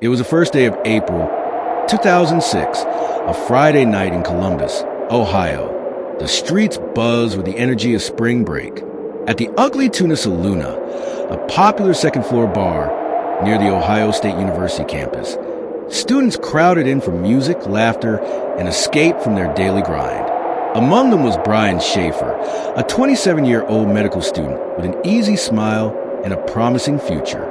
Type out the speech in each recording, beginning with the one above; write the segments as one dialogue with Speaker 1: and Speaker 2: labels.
Speaker 1: It was the first day of April 2006, a Friday night in Columbus, Ohio. The streets buzzed with the energy of spring break. At the Ugly Tuna Saloona, a popular second-floor bar near the Ohio State University campus, students crowded in for music, laughter, and escape from their daily grind. Among them was Brian Shaffer, a 27-year-old medical student with an easy smile and a promising future.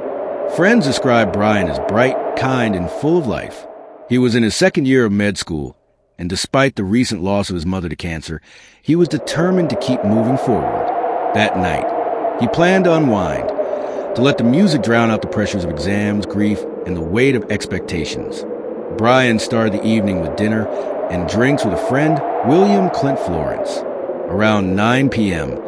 Speaker 1: Friends described Brian as bright, kind, and full of life. He was in his second year of med school, and despite the recent loss of his mother to cancer, he was determined to keep moving forward. That night, he planned to unwind, to let the music drown out the pressures of exams, grief, and the weight of expectations. Brian started the evening with dinner and drinks with a friend, William Clint Florence. Around 9 p.m.,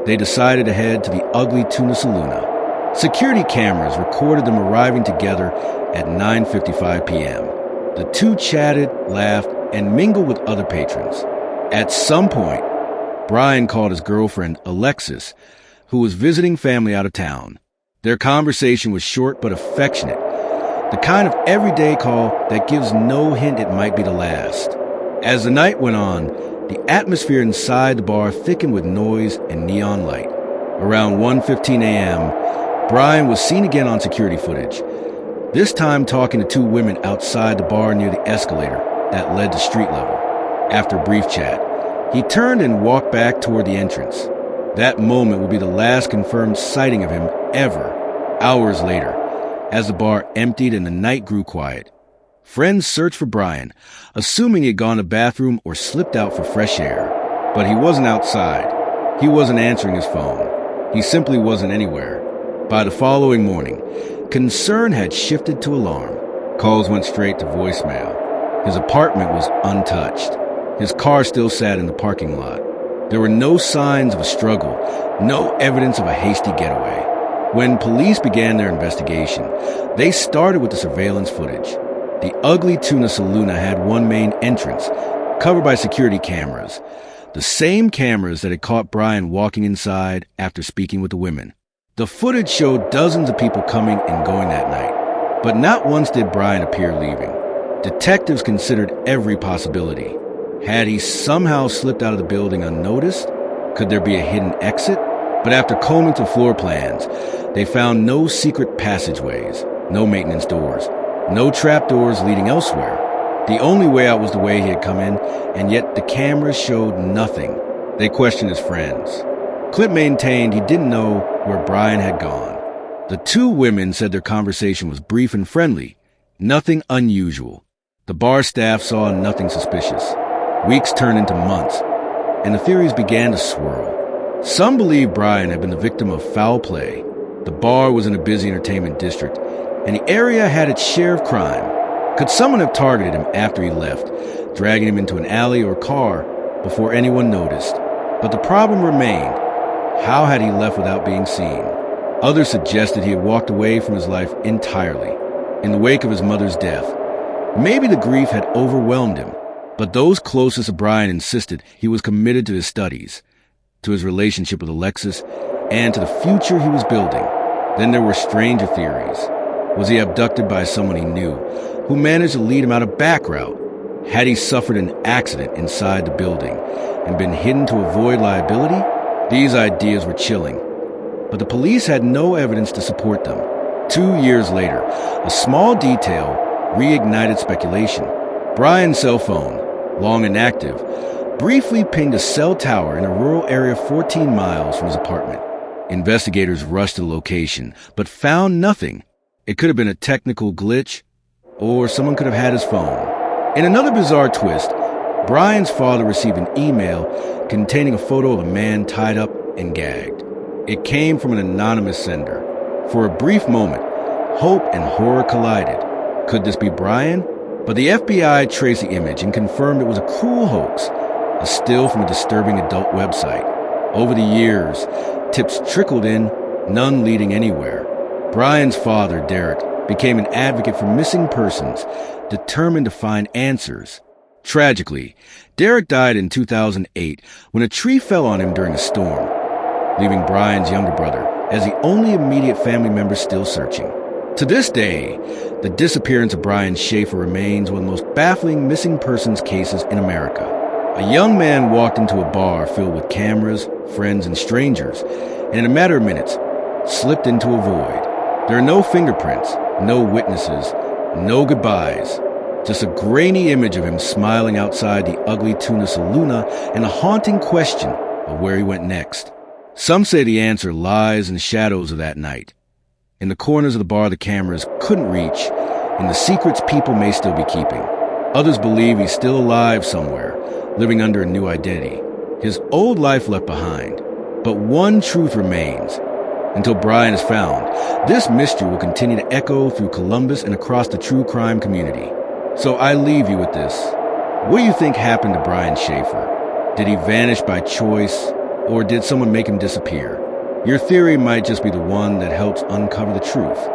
Speaker 1: they decided to head to the Ugly Tuna Saloona. Security cameras recorded them arriving together at 9:55 p.m. The two chatted, laughed, and mingled with other patrons. At some point, Brian called his girlfriend, Alexis, who was visiting family out of town. Their conversation was short but affectionate, the kind of everyday call that gives no hint it might be the last. As the night went on, the atmosphere inside the bar thickened with noise and neon light. Around 1:15 a.m., Brian was seen again on security footage, this time talking to two women outside the bar near the escalator that led to street level. After a brief chat, he turned and walked back toward the entrance. That moment would be the last confirmed sighting of him ever. Hours later, as the bar emptied and the night grew quiet, friends searched for Brian, assuming he had gone to the bathroom or slipped out for fresh air. But he wasn't outside. He wasn't answering his phone. He simply wasn't anywhere. By the following morning, concern had shifted to alarm. Calls went straight to voicemail. His apartment was untouched. His car still sat in the parking lot. There were no signs of a struggle, no evidence of a hasty getaway. When police began their investigation, they started with the surveillance footage. The Ugly Tuna Saloona had one main entrance, covered by security cameras, the same cameras that had caught Brian walking inside after speaking with the women. The footage showed dozens of people coming and going that night, but not once did Brian appear leaving. Detectives considered every possibility. Had he somehow slipped out of the building unnoticed? Could there be a hidden exit? But after combing through floor plans, they found no secret passageways, no maintenance doors, no trapdoors leading elsewhere. The only way out was the way he had come in, and yet the cameras showed nothing. They questioned his friends. Clint maintained he didn't know where Brian had gone. The two women said their conversation was brief and friendly, nothing unusual. The bar staff saw nothing suspicious. Weeks turned into months, and the theories began to swirl. Some believed Brian had been the victim of foul play. The bar was in a busy entertainment district, and the area had its share of crime. Could someone have targeted him after he left, dragging him into an alley or car before anyone noticed? But the problem remained. How had he left without being seen? Others suggested he had walked away from his life entirely, in the wake of his mother's death. Maybe the grief had overwhelmed him, but those closest to Brian insisted he was committed to his studies, to his relationship with Alexis, and to the future he was building. Then there were stranger theories. Was he abducted by someone he knew, who managed to lead him out a back route? Had he suffered an accident inside the building and been hidden to avoid liability? These ideas were chilling, but the police had no evidence to support them. 2 years later, a small detail reignited speculation. Brian's cell phone, long inactive, briefly pinged a cell tower in a rural area 14 miles from his apartment. Investigators rushed to the location, but found nothing. It could have been a technical glitch, or someone could have had his phone. In another bizarre twist, Brian's father received an email containing a photo of a man tied up and gagged. It came from an anonymous sender. For a brief moment, hope and horror collided. Could this be Brian? But the FBI traced the image and confirmed it was a cruel hoax, a still from a disturbing adult website. Over the years, tips trickled in, none leading anywhere. Brian's father, Derek, became an advocate for missing persons, determined to find answers. Tragically, Derek died in 2008 when a tree fell on him during a storm, leaving Brian's younger brother as the only immediate family member still searching. To this day, the disappearance of Brian Shaffer remains one of the most baffling missing persons cases in America. A young man walked into a bar filled with cameras, friends, and strangers, and in a matter of minutes, slipped into a void. There are no fingerprints, no witnesses, no goodbyes. Just a grainy image of him smiling outside the Ugly Tuna Saloona and a haunting question of where he went next. Some say the answer lies in the shadows of that night, in the corners of the bar the cameras couldn't reach, in the secrets people may still be keeping. Others believe he's still alive somewhere, living under a new identity, his old life left behind. But one truth remains. Until Brian is found, this mystery will continue to echo through Columbus and across the true crime community. So I leave you with this. What do you think happened to Brian Shaffer? Did he vanish by choice, or did someone make him disappear? Your theory might just be the one that helps uncover the truth.